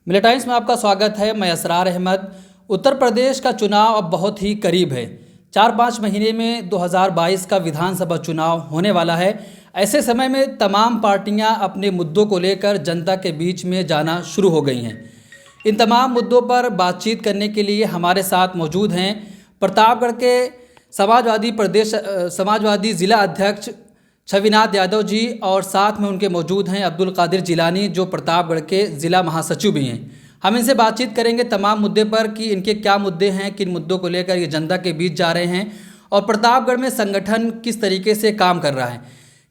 मिले टाइम्स में आपका स्वागत है। मैं असरार अहमद। उत्तर प्रदेश का चुनाव अब बहुत ही करीब है। 4-5 महीने में 2022 का विधानसभा चुनाव होने वाला है। ऐसे समय में तमाम पार्टियां अपने मुद्दों को लेकर जनता के बीच में जाना शुरू हो गई हैं। इन तमाम मुद्दों पर बातचीत करने के लिए हमारे साथ मौजूद हैं प्रतापगढ़ के समाजवादी ज़िला अध्यक्ष छविनाथ यादव जी, और साथ में उनके मौजूद हैं अब्दुल कादिर जिलानी जो प्रतापगढ़ के ज़िला महासचिव भी हैं। हम इनसे बातचीत करेंगे तमाम मुद्दे पर कि इनके क्या मुद्दे हैं, किन मुद्दों को लेकर ये जनता के बीच जा रहे हैं और प्रतापगढ़ में संगठन किस तरीके से काम कर रहा है।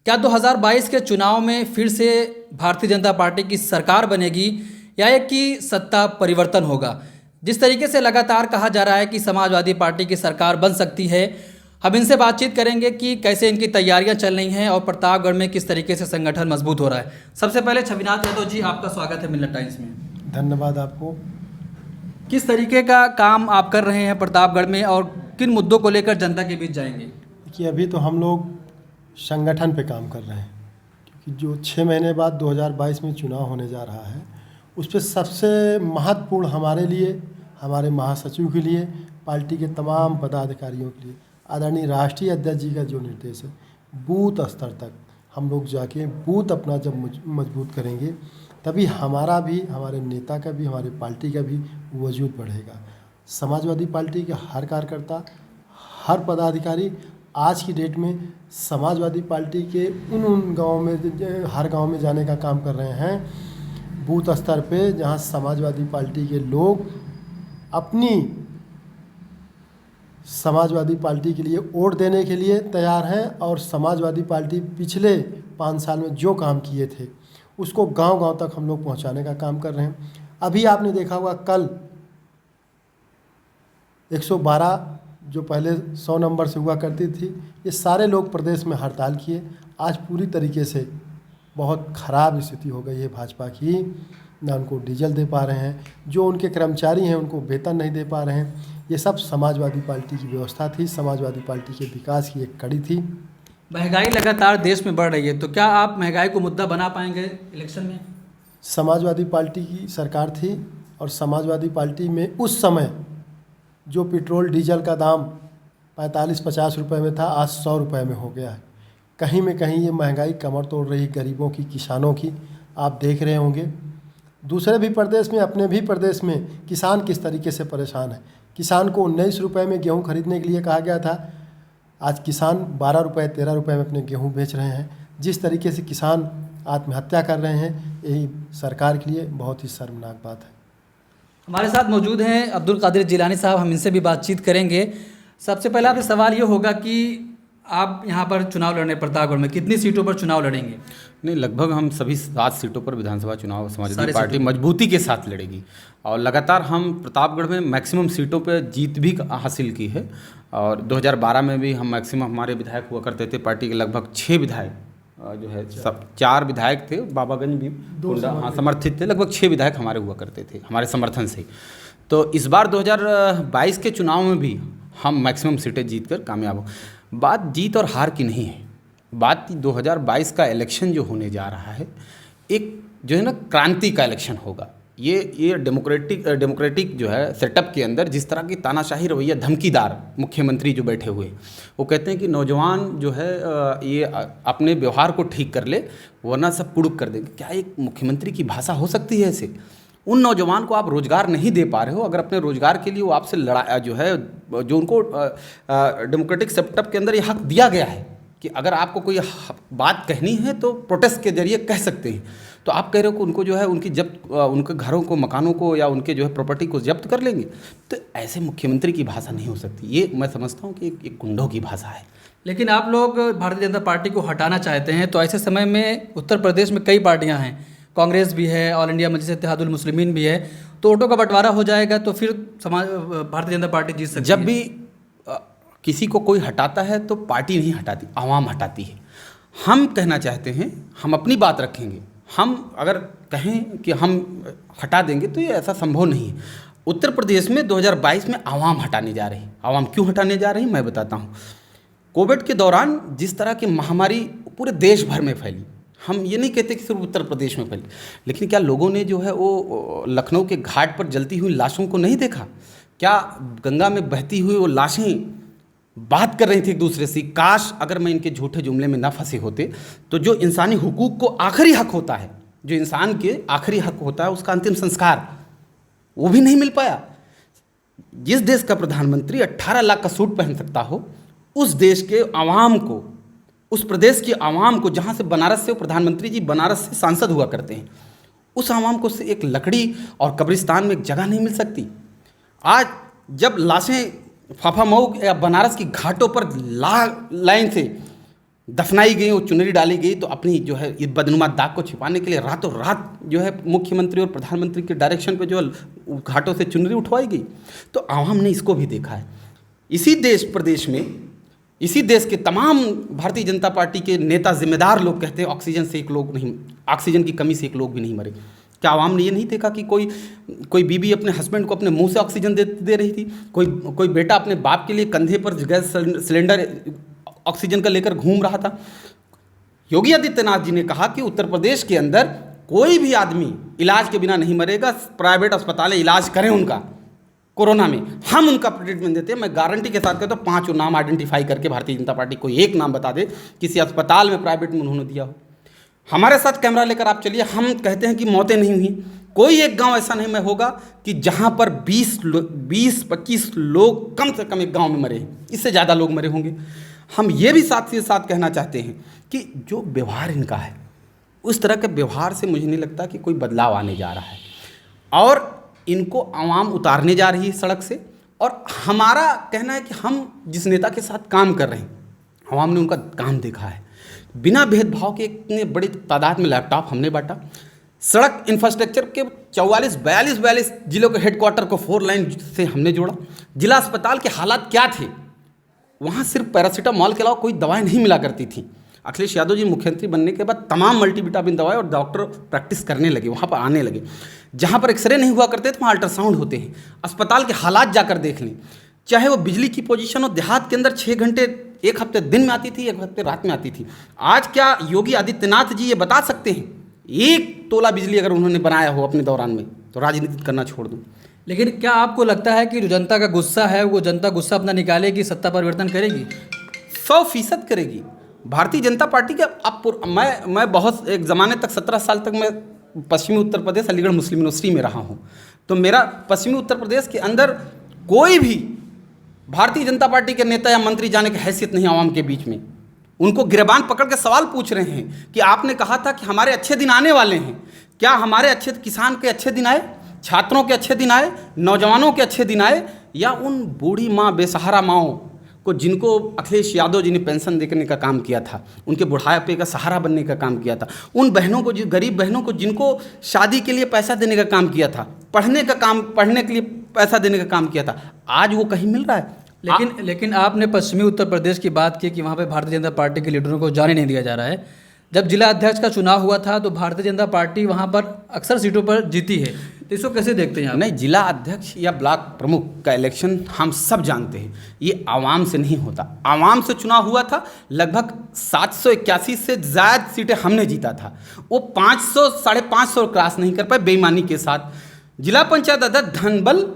क्या 2022 के चुनाव में फिर से भारतीय जनता पार्टी की सरकार बनेगी या एक की सत्ता परिवर्तन होगा। जिस तरीके से लगातार कहा जा रहा है कि समाजवादी पार्टी की सरकार बन सकती है, हम इनसे बातचीत करेंगे कि कैसे इनकी तैयारियां चल रही हैं और प्रतापगढ़ में किस तरीके से संगठन मजबूत हो रहा है। सबसे पहले छविनाथ यादव जी, आपका स्वागत है मिलत टाइम्स में। धन्यवाद आपको। किस तरीके का काम आप कर रहे हैं प्रतापगढ़ में और किन मुद्दों को लेकर जनता के बीच जाएंगे? कि अभी तो हम लोग संगठन पे काम कर रहे हैं, क्योंकि जो 6 महीने बाद 2022 में चुनाव होने जा रहा है, उस पर सबसे महत्वपूर्ण हमारे लिए, हमारे महासचिव के लिए, पार्टी के तमाम पदाधिकारियों के लिए आदरणीय राष्ट्रीय अध्यक्ष जी का जो निर्देश है, बूथ स्तर तक हम लोग जाके बूथ अपना जब मजबूत करेंगे, तभी हमारा भी, हमारे नेता का भी, हमारे पार्टी का भी वजूद बढ़ेगा। समाजवादी पार्टी के हर कार्यकर्ता, हर पदाधिकारी आज की डेट में समाजवादी पार्टी के उन गाँव में, हर गाँव में जाने का काम कर रहे हैं, बूथ स्तर पे, जहाँ समाजवादी पार्टी के लोग अपनी समाजवादी पार्टी के लिए वोट देने के लिए तैयार हैं और समाजवादी पार्टी पिछले 5 साल में जो काम किए थे उसको गांव-गांव तक हम लोग पहुंचाने का काम कर रहे हैं। अभी आपने देखा होगा, कल 112 जो पहले 100 नंबर से हुआ करती थी, ये सारे लोग प्रदेश में हड़ताल किए। आज पूरी तरीके से बहुत ख़राब स्थिति हो गई है भाजपा की, ना उनको डीजल दे पा रहे हैं, जो उनके कर्मचारी हैं उनको वेतन नहीं दे पा रहे हैं। ये सब समाजवादी पार्टी की व्यवस्था थी, समाजवादी पार्टी के विकास की एक कड़ी थी। महंगाई लगातार देश में बढ़ रही है, तो क्या आप महंगाई को मुद्दा बना पाएंगे इलेक्शन में? समाजवादी पार्टी की सरकार थी और समाजवादी पार्टी में उस समय जो पेट्रोल डीजल का दाम 45-50 रुपये में था, आज 100 रुपये में हो गया है। कहीं में कहीं ये महंगाई कमर तोड़ रही गरीबों की, किसानों की। आप देख रहे होंगे दूसरे भी प्रदेश में, अपने भी प्रदेश में किसान किस तरीके से परेशान है। किसान को 19 रुपये में गेहूं खरीदने के लिए कहा गया था, आज किसान 12 रुपये 13 रुपये में अपने गेहूं बेच रहे हैं। जिस तरीके से किसान आत्महत्या कर रहे हैं, यही सरकार के लिए बहुत ही शर्मनाक बात है। हमारे साथ मौजूद हैं अब्दुल कादिर जिलानी साहब, हम इनसे भी बातचीत करेंगे। सबसे पहला आपसे सवाल ये होगा कि आप यहाँ पर चुनाव लड़ने प्रतापगढ़ में कितनी सीटों पर चुनाव लड़ेंगे? नहीं, लगभग हम सभी 7 सीटों पर विधानसभा चुनाव समाजवादी पार्टी मजबूती के साथ लड़ेगी और लगातार हम प्रतापगढ़ में मैक्सिमम सीटों पर जीत भी हासिल की है। और 2012 में भी हम मैक्सिमम, हमारे विधायक हुआ करते थे पार्टी के लगभग 6 विधायक जो है, सब 4 विधायक थे, बाबागंज भी समर्थित थे, लगभग 6 विधायक हमारे हुआ करते थे हमारे समर्थन से। तो इस बार 2022 के चुनाव में भी हम मैक्सिमम सीटें जीत कर कामयाब हो। बात जीत और हार की नहीं है, बात 2022 का इलेक्शन जो होने जा रहा है, एक जो है ना क्रांति का इलेक्शन होगा। ये डेमोक्रेटिक जो है सेटअप के अंदर जिस तरह की तानाशाही रवैया, धमकीदार मुख्यमंत्री जो बैठे हुए, वो कहते हैं कि नौजवान जो है ये अपने व्यवहार को ठीक कर ले वरना सब कुड़ुक कर देंगे। क्या एक मुख्यमंत्री की भाषा हो सकती है ऐसे? उन नौजवान को आप रोज़गार नहीं दे पा रहे हो, अगर अपने रोज़गार के लिए वो आपसे लड़ा जो है, जो उनको डेमोक्रेटिक सेटअप के अंदर ये हक दिया गया है कि अगर आपको कोई बात कहनी है तो प्रोटेस्ट के जरिए कह सकते हैं, तो आप कह रहे हो कि उनको जो है उनके घरों को, मकानों को या उनके जो है प्रॉपर्टी को जब्त कर लेंगे। तो ऐसे मुख्यमंत्री की भाषा नहीं हो सकती। ये मैं समझता हूँ कि एक गुंडों की भाषा है। लेकिन आप लोग भारतीय जनता पार्टी को हटाना चाहते हैं, तो ऐसे समय में उत्तर प्रदेश में कई पार्टियां हैं, कांग्रेस भी है, ऑल इंडिया मजलिस इत्तेहादुल मुस्लिमीन भी है, तो वोटों का बंटवारा हो जाएगा तो फिर भारतीय जनता पार्टी जीत सकती है। जब भी किसी को कोई हटाता है तो पार्टी नहीं हटाती, आवाम हटाती है। हम कहना चाहते हैं, हम अपनी बात रखेंगे। हम अगर कहें कि हम हटा देंगे तो ये ऐसा संभव नहीं है। उत्तर प्रदेश में 2022 में आवाम हटाने जा रही है। आवाम क्यों हटाने जा रही है मैं बताता हूँ। कोविड के दौरान जिस तरह की महामारी पूरे देश भर में फैली, हम ये नहीं कहते कि सिर्फ उत्तर प्रदेश में फैली, लेकिन क्या लोगों ने जो है वो लखनऊ के घाट पर जलती हुई लाशों को नहीं देखा? क्या गंगा में बहती हुई वो लाशें बात कर रही थी एक दूसरे से? काश अगर मैं इनके झूठे जुमले में ना फंसे होते तो जो इंसानी हुकूक को आखिरी हक होता है, जो इंसान के आखिरी हक होता है, उसका अंतिम संस्कार वो भी नहीं मिल पाया। जिस देश का प्रधानमंत्री 18 लाख का सूट पहन सकता हो, उस देश के आवाम को, उस प्रदेश की आवाम को, जहाँ से बनारस से प्रधानमंत्री जी बनारस से सांसद हुआ करते हैं, उस आवाम को से एक लकड़ी और कब्रिस्तान में एक जगह नहीं मिल सकती। आज जब लाशें फाफामऊ या बनारस की घाटों पर लाइन से दफनाई गई और चुनरी डाली गई, तो अपनी जो है इस बदनुमा दाग को छिपाने के लिए रातों रात जो है मुख्यमंत्री और प्रधानमंत्री के डायरेक्शन पे जो घाटों से चुनरी उठवाई गई। तो आवाम ने इसको भी देखा है। इसी देश प्रदेश में, इसी देश के तमाम भारतीय जनता पार्टी के नेता, जिम्मेदार लोग कहते हैं ऑक्सीजन से एक लोग नहीं, ऑक्सीजन की कमी से एक लोग भी नहीं मरे। क्या आवाम ने ये नहीं देखा कि कोई बीबी अपने हस्बैंड को अपने मुंह से ऑक्सीजन दे रही थी? कोई बेटा अपने बाप के लिए कंधे पर गैस सिलेंडर ऑक्सीजन का लेकर घूम रहा था? योगी आदित्यनाथ जी ने कहा कि उत्तर प्रदेश के अंदर कोई भी आदमी इलाज के बिना नहीं मरेगा, प्राइवेट अस्पतालें इलाज करें उनका, कोरोना में हम उनका ट्रीटमेंट देते हैं। मैं गारंटी के साथ कहता हूँ 5 नाम आइडेंटिफाई करके भारतीय जनता पार्टी कोई एक नाम बता दे किसी अस्पताल में, प्राइवेट में उन्होंने दिया हो। हमारे साथ कैमरा लेकर आप चलिए, हम कहते हैं कि मौतें नहीं हुई। कोई एक गांव ऐसा नहीं में होगा कि जहां पर 20-25 लोग कम से कम एक गांव में मरे हैं, इससे ज़्यादा लोग मरे होंगे। हम ये भी साथ ही साथ कहना चाहते हैं कि जो व्यवहार इनका है, उस तरह के व्यवहार से मुझे नहीं लगता कि कोई बदलाव आने जा रहा है, और इनको आवाम उतारने जा रही है सड़क से। और हमारा कहना है कि हम जिस नेता के साथ काम कर रहे हैं, आवाम ने उनका काम देखा है। बिना भेदभाव के इतने बड़ी तादाद में लैपटॉप हमने बांटा, सड़क इंफ्रास्ट्रक्चर के 42 जिलों के हेडक्वार्टर को 4 लाइन से हमने जोड़ा। जिला अस्पताल के हालात क्या थे? वहाँ सिर्फ पैरासीटामॉल के अलावा कोई दवाएं नहीं मिला करती थी। अखिलेश यादव जी मुख्यमंत्री बनने के बाद तमाम मल्टीविटामिन दवाएं और डॉक्टर प्रैक्टिस करने लगे, वहाँ पर आने लगे। जहाँ पर एक्सरे नहीं हुआ करते थे वहाँ अल्ट्रासाउंड होते हैं। अस्पताल के हालात जाकर देख लें, चाहे वो बिजली की पोजीशन हो, देहात के अंदर 6 घंटे एक हफ्ते दिन में आती थी, एक हफ्ते रात में आती थी। आज क्या योगी आदित्यनाथ जी ये बता सकते हैं? 1 तोला बिजली अगर उन्होंने बनाया हो अपने दौरान में, तो राजनीति करना छोड़ दूँ। लेकिन क्या आपको लगता है कि जो जनता का गुस्सा है, वो जनता गुस्सा अपना निकालेगी, सत्ता परिवर्तन करेगी? 100% करेगी। भारतीय जनता पार्टी के मैं बहुत एक ज़माने तक 17 साल तक मैं पश्चिमी उत्तर प्रदेश अलीगढ़ मुस्लिम यूनिवर्सिटी में रहा हूँ। तो मेरा पश्चिमी उत्तर प्रदेश के अंदर कोई भी भारतीय जनता पार्टी के नेता या मंत्री जाने की हैसियत नहीं आवाम के बीच में। उनको गिरबान पकड़ के सवाल पूछ रहे हैं कि आपने कहा था कि हमारे अच्छे दिन आने वाले हैं। क्या हमारे अच्छे किसान के अच्छे दिन आए, छात्रों के अच्छे दिन आए, नौजवानों के अच्छे दिन आए, या उन बूढ़ी माँ, बेसहारा माँओं को जिनको अखिलेश यादव जी ने पेंशन देने का काम किया था, उनके बुढ़ापे का सहारा बनने का काम किया था, उन बहनों को, गरीब बहनों को जिनको शादी के लिए पैसा देने का काम किया था, पढ़ने के लिए पैसा देने का काम किया था, आज वो कहीं मिल रहा है? लेकिन आपने पश्चिमी उत्तर प्रदेश की बात की कि वहाँ पे भारतीय जनता पार्टी के लीडरों को जाने नहीं दिया जा रहा है। जब जिला अध्यक्ष का चुनाव हुआ था तो भारतीय जनता पार्टी वहाँ पर अक्सर सीटों पर जीती है, तो इसको कैसे देखते हैं आप? नहीं, जिला अध्यक्ष या ब्लॉक प्रमुख का इलेक्शन हम सब जानते हैं, ये आवाम से नहीं होता। आवाम से चुनाव हुआ था, लगभग 781 से ज़्यादा सीटें हमने जीता था। वो 500 साढ़े 500 क्रॉस नहीं कर पाए बेईमानी के साथ। जिला पंचायत अध्यक्ष धनबल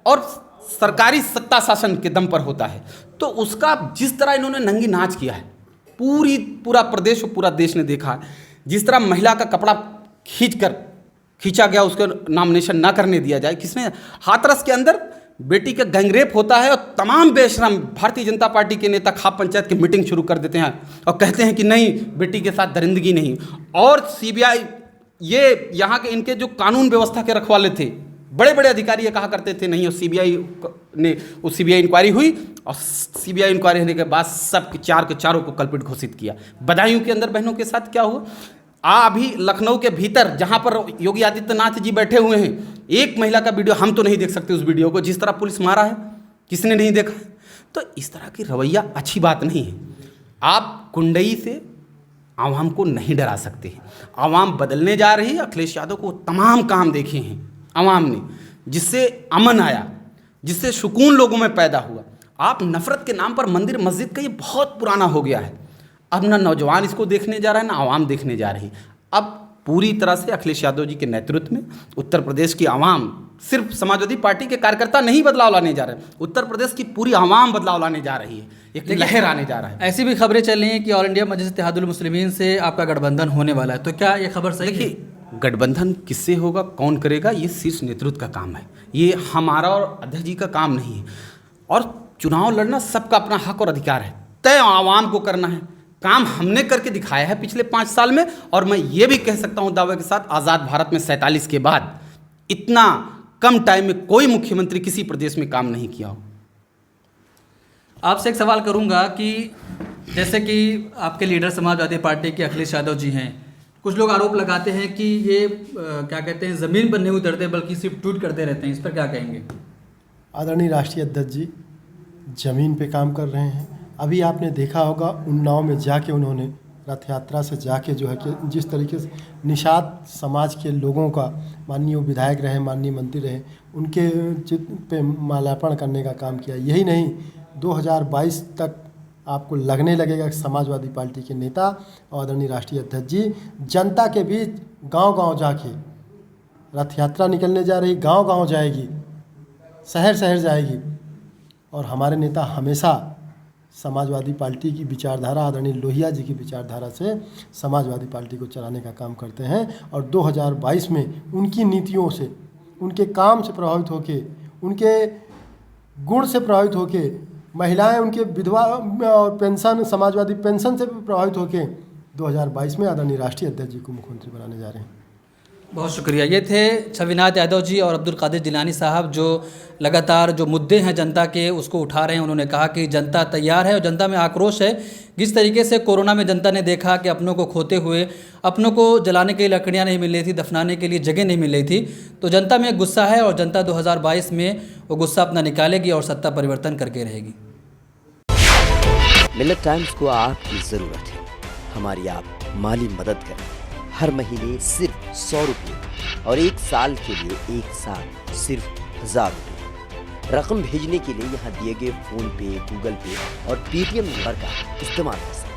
और सरकारी सत्ता शासन के दम पर होता है, तो उसका जिस तरह इन्होंने नंगी नाच किया है, पूरा प्रदेश और पूरा देश ने देखा है। जिस तरह महिला का कपड़ा खींचा गया, उसका नॉमिनेशन ना करने दिया जाए, किसने? हाथरस के अंदर बेटी का गैंगरेप होता है और तमाम बेशरम भारतीय जनता पार्टी के नेता खाप पंचायत की मीटिंग शुरू कर देते हैं और कहते हैं कि नहीं, बेटी के साथ दरिंदगी नहीं। और सीबीआई, ये यहाँ के इनके जो कानून व्यवस्था के रखवाले थे, बड़े बड़े अधिकारी ये कहा करते थे नहीं, और सीबीआई इंक्वायरी हुई, और सीबीआई इंक्वायरी होने के बाद सब के चारों को कल्पित घोषित किया। बदायूं के अंदर बहनों के साथ क्या हुआ? अभी लखनऊ के भीतर जहां पर योगी आदित्यनाथ जी बैठे हुए हैं, एक महिला का वीडियो हम तो नहीं देख सकते, उस वीडियो को जिस तरह पुलिस मारा है, किसने नहीं देखा? तो इस तरह की रवैया अच्छी बात नहीं है। आप कुंडई से आवाम को नहीं डरा सकते हैं। आवाम बदलने जा रही है। अखिलेश यादव को तमाम काम देखे हैं आवाम ने, जिससे अमन आया, जिससे सुकून लोगों में पैदा हुआ। आप नफरत के नाम पर मंदिर मस्जिद का, ये बहुत पुराना हो गया है। अब ना नौजवान इसको देखने जा रहा है, ना आवाम देखने जा रही। अब पूरी तरह से अखिलेश यादव जी के नेतृत्व में उत्तर प्रदेश की आवाम, सिर्फ समाजवादी पार्टी के कार्यकर्ता नहीं बदलाव लाने जा रहे हैं, उत्तर प्रदेश की पूरी आवाम बदलाव लाने जा रही है, एक लहर आने जा रहा है। ऐसी भी खबरें चल रही हैं कि ऑल इंडिया मजलिस इत्तेहादुल मुस्लिमीन से आपका गठबंधन होने वाला है, तो क्या ये खबर सही है? देखिए, गठबंधन किससे होगा, कौन करेगा, ये शीर्ष नेतृत्व का काम है, ये हमारा और अध्यक्ष जी का काम नहीं है। और चुनाव लड़ना सबका अपना हक और अधिकार है, तय आवाम को करना है। काम हमने करके दिखाया है पिछले 5 साल में, और मैं ये भी कह सकता हूँ दावे के साथ, आज़ाद भारत में 47 के बाद इतना कम टाइम में कोई मुख्यमंत्री किसी प्रदेश में काम नहीं किया हो। आपसे एक सवाल करूंगा कि जैसे कि आपके लीडर समाजवादी पार्टी के अखिलेश यादव जी हैं, कुछ लोग आरोप लगाते हैं कि ये क्या कहते हैं, ज़मीन पर नहीं उतरते बल्कि सिर्फ ट्वीट करते रहते हैं, इस पर क्या कहेंगे? आदरणीय राष्ट्रीय अध्यक्ष जी ज़मीन पे काम कर रहे हैं। अभी आपने देखा होगा उन्नाव में जाके उन्होंने रथ यात्रा से जाके जो है कि जिस तरीके से निषाद समाज के लोगों का, माननीय विधायक रहे, माननीय मंत्री रहे, उनके चित्र पे माल्यार्पण करने का काम किया। यही नहीं, 2022 तक आपको लगने लगेगा कि समाजवादी पार्टी के नेता और आदरणीय राष्ट्रीय अध्यक्ष जी जनता के बीच गांव-गांव जाके, रथ यात्रा निकलने जा रही, गांव-गांव जाएगी, शहर शहर जाएगी, और हमारे नेता हमेशा समाजवादी पार्टी की विचारधारा, आदरणीय लोहिया जी की विचारधारा से समाजवादी पार्टी को चलाने का काम करते हैं। और 2022 में उनकी नीतियों से, उनके काम से प्रभावित होके, उनके गुण से प्रभावित होके, महिलाएं उनके विधवा और पेंशन, समाजवादी पेंशन से प्रभावित होके 2022 में आदरणीय राष्ट्रीय अध्यक्ष जी को मुख्यमंत्री बनाने जा रहे हैं। बहुत शुक्रिया। ये थे छविनाथ यादव जी और अब्दुल कादिर जिलानी साहब, जो लगातार जो मुद्दे हैं जनता के उसको उठा रहे हैं। उन्होंने कहा कि जनता तैयार है और जनता में आक्रोश है। जिस तरीके से कोरोना में जनता ने देखा कि अपनों को खोते हुए, अपनों को जलाने के लिए लकड़ियाँ नहीं मिल रही थी, दफनाने के लिए जगह नहीं मिल रही थी, तो जनता में एक गुस्सा है और जनता 2022 में वो गुस्सा अपना निकालेगी और सत्ता परिवर्तन करके रहेगी। मिल्लत टाइम्स को आपकी ज़रूरत है, हमारी आप माली मदद करें। हर महीने सिर्फ 100 रुपये और 1 साल के लिए 1 साल सिर्फ 1000 रुपये। रकम भेजने के लिए यहाँ दिए गए फ़ोन पे, गूगल पे और पेटीएम नंबर का इस्तेमाल कर सकते हैं।